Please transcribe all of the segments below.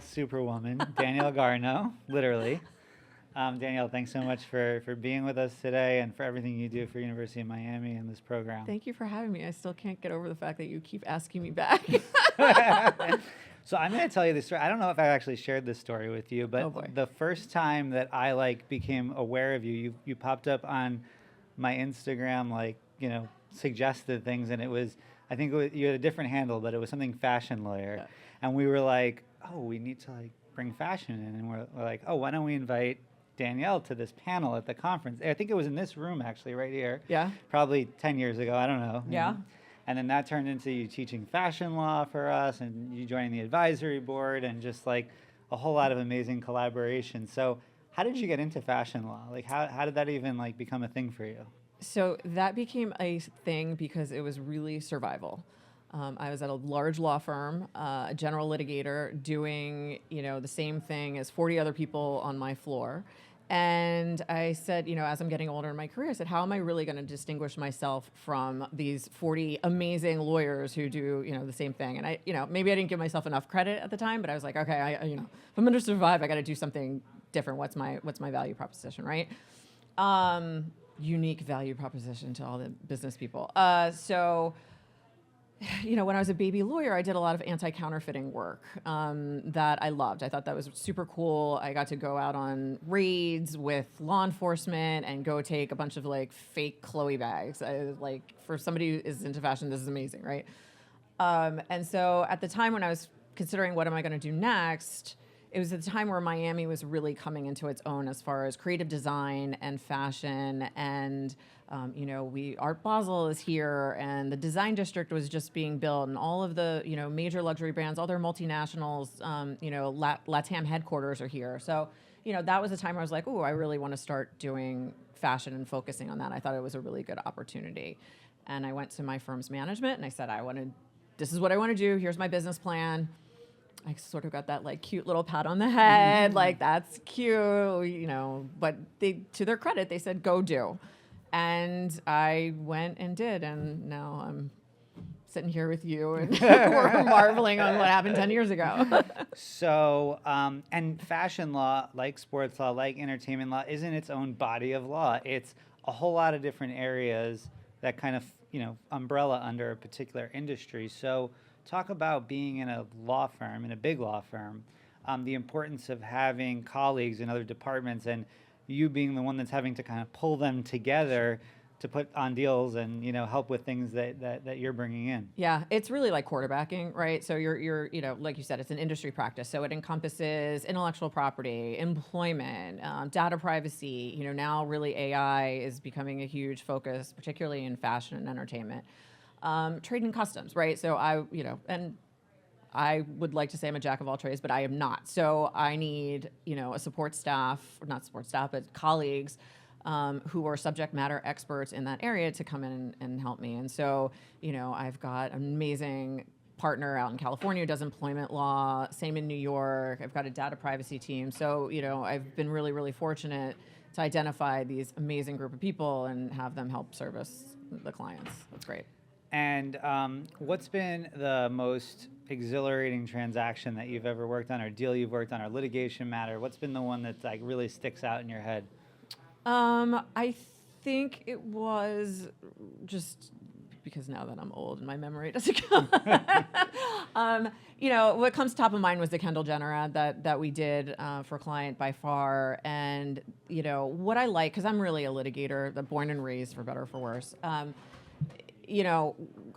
superwoman, Danielle Garno, literally. Danielle, thanks so much for being with us today and for everything you do for University of Miami and this program. Thank you for having me. I still can't get over the fact that you keep asking me back. So I'm going to tell you this story. I don't know if I actually shared this story with you, but the first time that I became aware of you popped up on my Instagram, suggested things, and I think you had a different handle, but it was something fashion lawyer. Yeah. And we were like, oh, we need to bring fashion in. And we're like, oh, why don't we invite Danielle to this panel at the conference? I think it was in this room actually right here. Yeah. Probably 10 years ago. I don't know. Yeah. And then that turned into you teaching fashion law for us and you joining the advisory board and just a whole lot of amazing collaboration. So how did you get into fashion law? How did that even become a thing for you? So that became a thing because it was really survival. I was at a large law firm, a general litigator, doing the same thing as 40 other people on my floor. And I said, as I'm getting older in my career, I said, how am I really going to distinguish myself from these 40 amazing lawyers who do, the same thing? And I, maybe I didn't give myself enough credit at the time, but I was like, okay, if I'm going to survive, I got to do something different. What's my value proposition, right? Unique value proposition to all the business people. When I was a baby lawyer, I did a lot of anti-counterfeiting work that I loved. I thought that was super cool. I got to go out on raids with law enforcement and go take a bunch of fake Chloe bags. For somebody who is into fashion, this is amazing, right? And so at the time when I was considering what am I going to do next, it was at the time where Miami was really coming into its own as far as creative design and fashion, and Art Basel is here, and the design district was just being built, and all of the major luxury brands, all their multinationals, LATAM headquarters are here. So that was the time where I was like, oh, I really want to start doing fashion and focusing on that. I thought it was a really good opportunity, and I went to my firm's management and I said, this is what I want to do. Here's my business plan. I sort of got that cute little pat on the head, that's cute, but to their credit, they said, go do. And I went and did, and now I'm sitting here with you and we're marveling on what happened 10 years ago. So, and fashion law, like sports law, like entertainment law, isn't its own body of law. It's a whole lot of different areas that kind of, umbrella under a particular industry. So talk about being in a law firm, in a big law firm, the importance of having colleagues in other departments and you being the one that's having to kind of pull them together to put on deals and help with things that you're bringing in. Yeah, it's really like quarterbacking, right? So you're like you said, it's an industry practice, so it encompasses intellectual property, employment, data privacy. Now really AI is becoming a huge focus, particularly in fashion and entertainment. Trade and customs, right? So I would like to say I'm a jack of all trades, but I am not. So I need, a support staff, or not support staff, but colleagues who are subject matter experts in that area to come in and help me. And so, I've got an amazing partner out in California who does employment law, same in New York. I've got a data privacy team. So, I've been really, really fortunate to identify these amazing group of people and have them help service the clients. That's great. And what's been the most exhilarating transaction that you've ever worked on, or deal you've worked on, or litigation matter? What's been the one that really sticks out in your head? I think it was just because now that I'm old and my memory doesn't come. What comes top of mind was the Kendall Jenner ad that we did for a client by far. And, what I like, because I'm really a litigator, born and raised for better or for worse.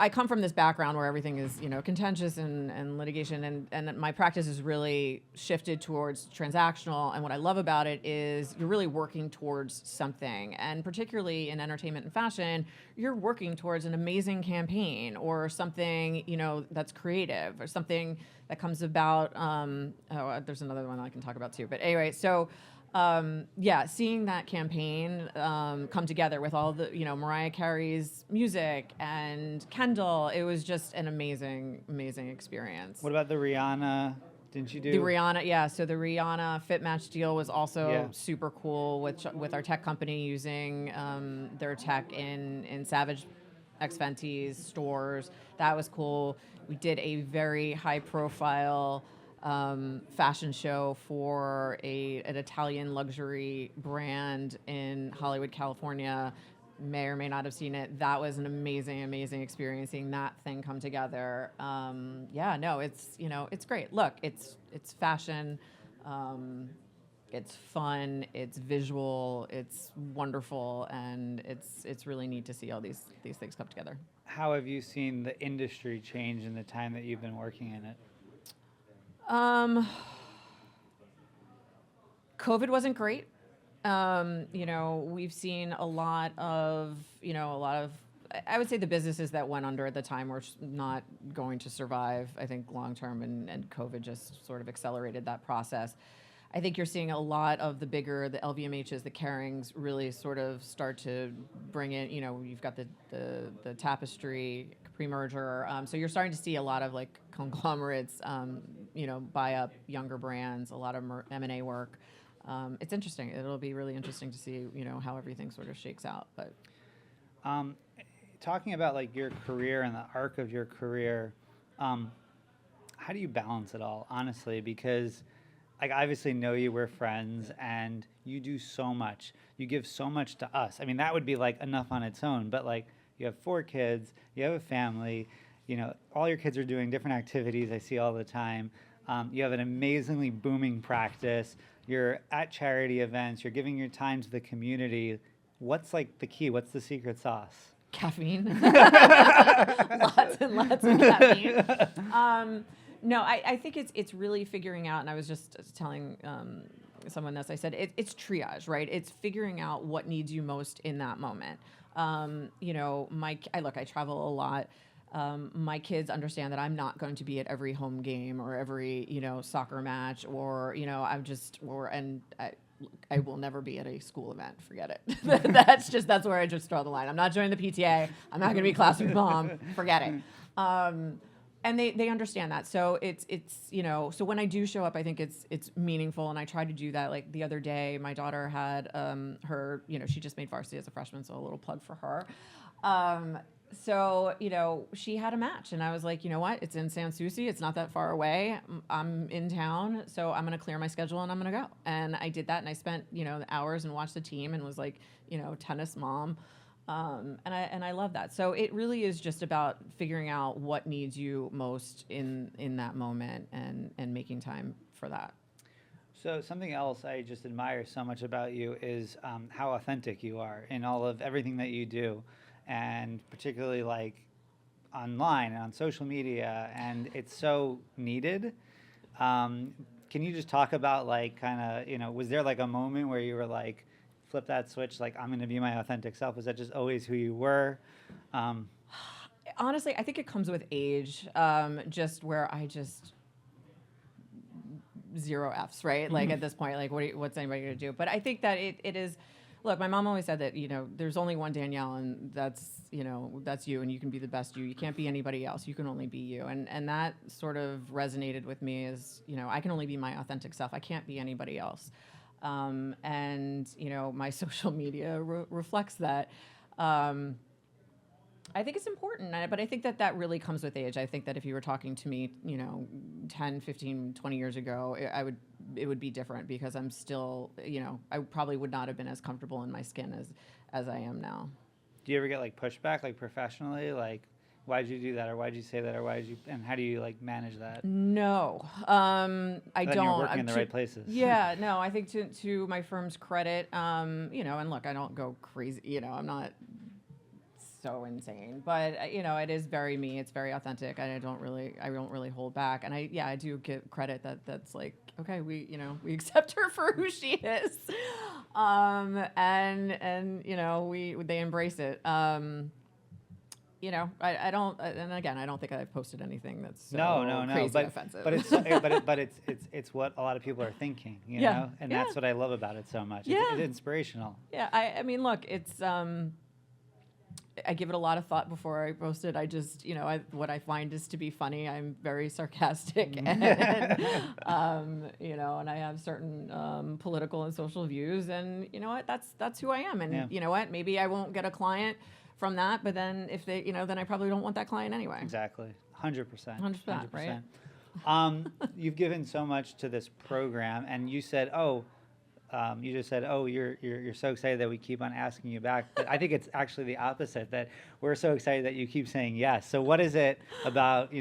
I come from this background where everything is, contentious and litigation, and my practice is really shifted towards transactional. And what I love about it is you're really working towards something. And particularly in entertainment and fashion, you're working towards an amazing campaign or something, that's creative or something that comes about. There's another one I can talk about too. But anyway, so seeing that campaign come together with all the, Mariah Carey's music and Kendall, it was just an amazing, amazing experience. What about the Rihanna? Didn't you do? The Rihanna, yeah. So the Rihanna Fit Match deal was also super cool with our tech company using their tech in Savage X Fenty's stores. That was cool. We did a very high profile fashion show for an Italian luxury brand in Hollywood, California. May or may not have seen it. That was an amazing, amazing experience, seeing that thing come together. Yeah, no, it's, you know, it's great. Look, it's fashion. It's fun, it's visual, it's wonderful, and it's really neat to see all these things come together. How have you seen the industry change in the time that you've been working in it? COVID wasn't great. You know, we've seen a lot of, I would say the businesses that went under at the time were not going to survive, I think, long term, and COVID just sort of accelerated that process. I think you're seeing a lot of the LVMHs, the Kerings, really sort of start to bring in, you know, you've got the Tapestry pre-merger. So you're starting to see a lot of like conglomerates, you know, buy up younger brands, a lot of M&A work. It's interesting. It'll be really interesting to see, you know, how everything sort of shakes out. But talking about like your career and the arc of your career, how do you balance it all, honestly? Because like, I obviously know you, we're friends, and you do so much. You give so much to us. I mean, that would be like enough on its own, but like you have 4 kids, you have a family, you know, all your kids are doing different activities I see all the time. You have an amazingly booming practice. You're at charity events. You're giving your time to the community. What's like the key? What's the secret sauce? Caffeine. Lots and lots of caffeine. No, I think it's really figuring out, and I was just telling someone this. I said it's triage, right? It's figuring out what needs you most in that moment. You know, I travel a lot. My kids understand that I'm not going to be at every home game or every, you know, soccer match, or, you know, I will never be at a school event. Forget it. That's where I just draw the line. I'm not joining the PTA. I'm not going to be class with mom. Forget it. And they understand that. So it's you know, so when I do show up, I think it's meaningful, and I try to do that. Like the other day, my daughter had her, you know, she just made varsity as a freshman, so a little plug for her. So, you know, she had a match, and I was like, you know what? It's in San Souci. It's not that far away. I'm in town, so I'm going to clear my schedule and I'm going to go. And I did that, and I spent, you know, hours and watched the team and was like, you know, tennis mom. And I love that. So it really is just about figuring out what needs you most in that moment and making time for that. So something else I just admire so much about you is how authentic you are in all of everything that you do, and particularly like online and on social media, and it's so needed. Can you just talk about like kind of, you know, was there like a moment where you were like, flip that switch, like I'm going to be my authentic self? Was that just always who you were? Honestly, I think it comes with age, just where I just zero Fs, right? Like at this point, like what's anybody going to do? But I think that it is, look, my mom always said that, you know, there's only one Danielle, and that's, you know, that's you, and you can be the best you. You can't be anybody else. You can only be you. And that sort of resonated with me as, you know, I can only be my authentic self. I can't be anybody else. And, you know, my social media reflects that. I think it's important, but I think that really comes with age. I think that if you were talking to me, you know, 10, 15, 20 years ago, it would be different, because I'm still, you know, I probably would not have been as comfortable in my skin as I am now. Do you ever get like pushback, like professionally, like why'd you do that, or why'd you say that, or and how do you like manage that? No, I then don't. You're working in the right places. Yeah, no, I think to my firm's credit, you know, and look, I don't go crazy, you know, I'm not so insane, but you know, it is very me. It's very authentic, and I don't really hold back. And I do give credit that's like, okay, we accept her for who she is, and you know, they embrace it. You know, I don't, and again, I don't think I've posted anything that's so crazy offensive. But it's what a lot of people are thinking, you know, and that's what I love about it so much. It's inspirational. Yeah, I mean, look, it's I give it a lot of thought before I post it. I just, you know, what I find is to be funny. I'm very sarcastic, and you know, and I have certain political and social views, and you know what, that's who I am. And you know what, maybe I won't get a client from that, but then if they, you know, then I probably don't want that client anyway. Exactly. 100%. 100%, right? You've given so much to this program, and you said, you just said, you're so excited that we keep on asking you back. But I think it's actually the opposite, that we're so excited that you keep saying yes. So what is it about,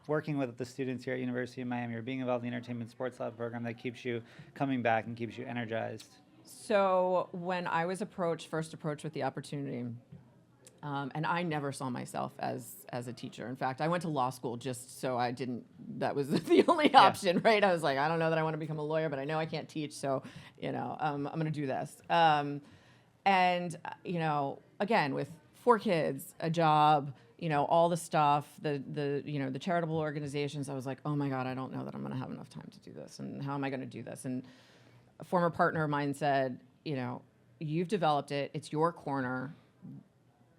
working with the students here at University of Miami or being involved in the Entertainment Sports Lab program that keeps you coming back and keeps you energized? So when I was first approached with the opportunity, and I never saw myself as a teacher. In fact, I went to law school just so that was the only option, right? I was like, I don't know that I want to become a lawyer, but I know I can't teach, so, I'm going to do this. And, again, with 4 kids, a job, all the stuff, the charitable organizations, I was like, oh my God, I don't know that I'm going to have enough time to do this. And how am I going to do this? And a former partner of mine said, you've developed it. It's your corner.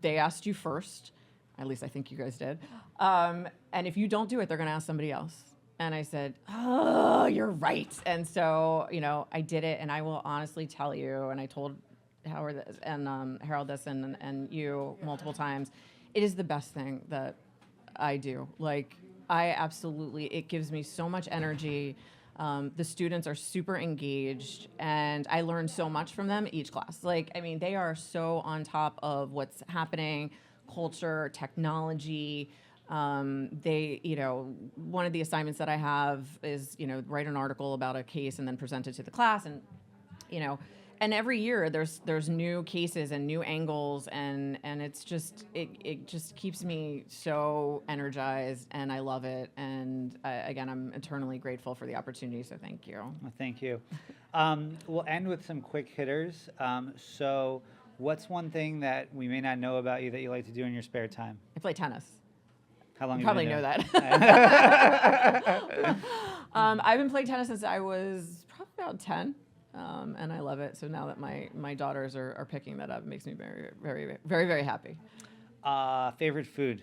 They asked you first, at least I think you guys did. And if you don't do it, they're going to ask somebody else. And I said, oh, you're right. And so, I did it. And I will honestly tell you, and I told Howard and Harold this and you multiple times, it is the best thing that I do. Like, it gives me so much energy. The students are super engaged, and I learn so much from them each class. They are so on top of what's happening, culture, technology. One of the assignments that I have is, write an article about a case and then present it to the class. And, and every year there's new cases and new angles, and it just keeps me so energized, and I love it. And again, I'm eternally grateful for the opportunity. So thank you. Well, thank you. We'll end with some quick hitters. So what's one thing that we may not know about you that you like to do in your spare time? I play tennis. How long? You have probably you been know doing that. I've been playing tennis since I was probably about 10. And I love it. So now that my daughters are picking that up, it makes me very, very, very, very happy. Favorite food?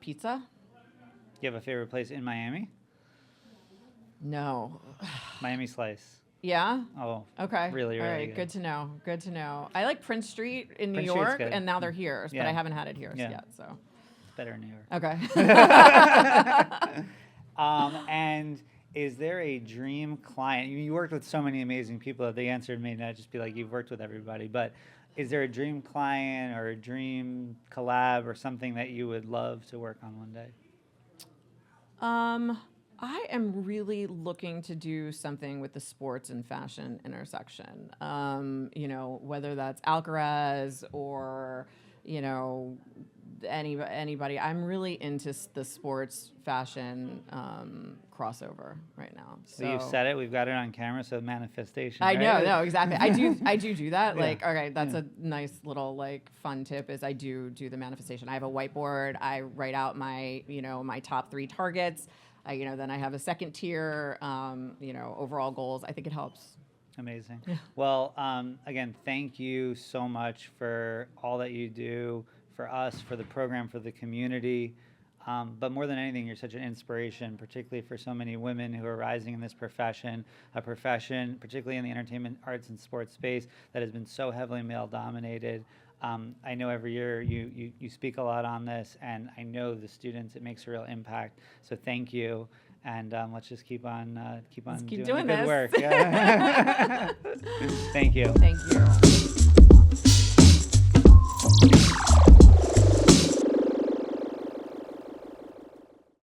Pizza? You have a favorite place in Miami? No. Miami Slice. Yeah? Oh, okay. Really, all really right, good to know. Good to know. I like Prince Street in New Prince Street's York, good. and now they're here, but Yeah. I haven't had it here Yeah. yet. So It's better in New York. okay. And is there a dream client? You worked with so many amazing people that the answer may not just be like you've worked with everybody, but is there a dream client or a dream collab or something that you would love to work on one day? I am really looking to do something with the sports and fashion intersection. Whether that's Alcaraz or, anybody. I'm really into the sports fashion crossover right now. So You've said it. We've got it on camera. So manifestation. I right? know, no, exactly. I do that. Yeah. Okay, that's a nice little fun tip. Is I do the manifestation. I have a whiteboard. I write out my my top 3 targets. Then I have a second tier. Overall goals. I think it helps. Amazing. Yeah. Well, again, thank you so much for all that you do for us, for the program, for the community. But more than anything, you're such an inspiration, particularly for so many women who are rising in this profession, a profession, particularly in the entertainment, arts, and sports space that has been so heavily male-dominated. I know every year you speak a lot on this, and I know the students, it makes a real impact. So thank you, and let's just keep on Let's keep doing doing the good this. work. Yeah. Thank you. Thank you.